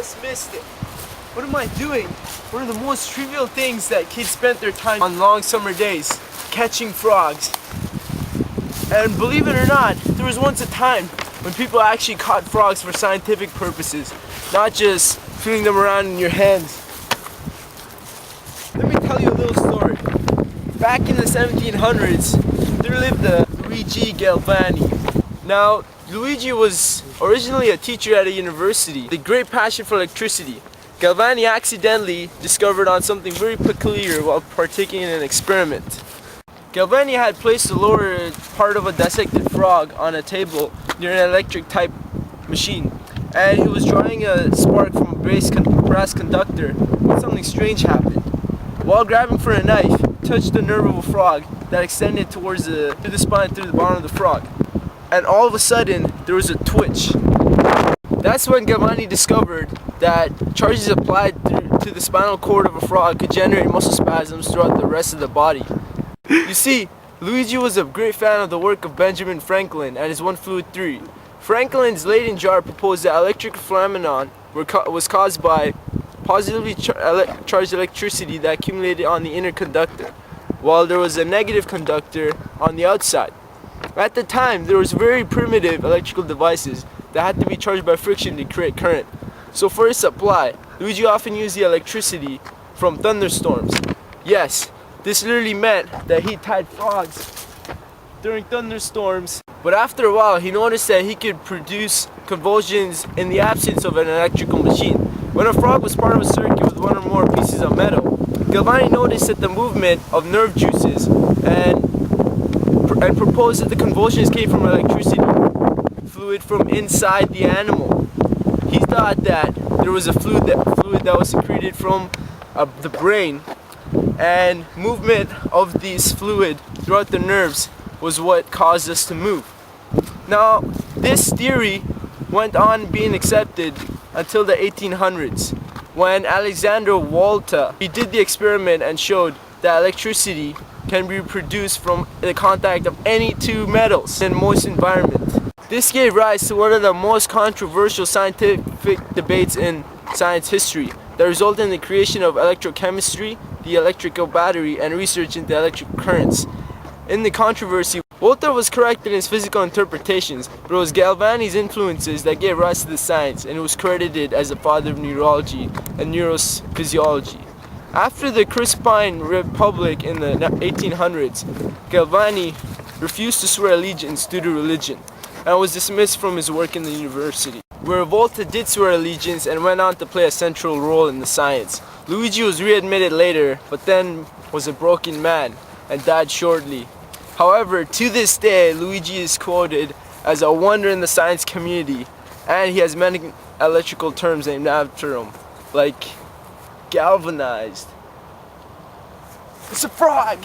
just missed it. What am I doing? One of the most trivial things that kids spent their time on long summer days, catching frogs. And believe it or not, there was once a time when people actually caught frogs for scientific purposes, not just feeling them around in your hands. Let me tell you a little story. Back in the 1700s, there lived a Luigi Galvani. Now, Luigi was originally a teacher at a university with a great passion for electricity. Galvani accidentally discovered on something very peculiar while partaking in an experiment. Galvani had placed the lower part of a dissected frog on a table near an electric type machine, and he was drawing a spark from a brass conductor when something strange happened. While grabbing for a knife, he touched the nerve of a frog that extended towards through the spine through the bottom of the frog. And all of a sudden, there was a twitch. That's when Galvani discovered that charges applied to the spinal cord of a frog could generate muscle spasms throughout the rest of the body. You see, Luigi was a great fan of the work of Benjamin Franklin and his one fluid theory. Franklin's Leyden jar proposed that electric phenomenon was caused by positively charged electricity that accumulated on the inner conductor, while there was a negative conductor on the outside. At the time, there was very primitive electrical devices that had to be charged by friction to create current. So for his supply, Luigi often used the electricity from thunderstorms. Yes, this literally meant that he tied frogs during thunderstorms. But after a while, he noticed that he could produce convulsions in the absence of an electrical machine. When a frog was part of a circuit with one or more pieces of metal, Galvani noticed that the movement of nerve juices and proposed that the convulsions came from electricity fluid from inside the animal. He thought that there was a fluid that was secreted from the brain, and movement of this fluid throughout the nerves was what caused us to move. Now, this theory went on being accepted until the 1800s, when Alexander Volta he did the experiment and showed that electricity can be produced from the contact of any two metals in a moist environment. This gave rise to one of the most controversial scientific debates in science history that resulted in the creation of electrochemistry, the electrical battery, and research into electric currents. In the controversy, Volta was correct in his physical interpretations, but it was Galvani's influences that gave rise to the science, and he was credited as the father of neurology and neurophysiology. After the Crispine Republic in the 1800s, Galvani refused to swear allegiance due to religion and was dismissed from his work in the university, where Volta did swear allegiance and went on to play a central role in the science. Luigi was readmitted later, but then was a broken man and died shortly. However, to this day, Luigi is quoted as a wonder in the science community, and he has many electrical terms named after him, like galvanized. It's a frog!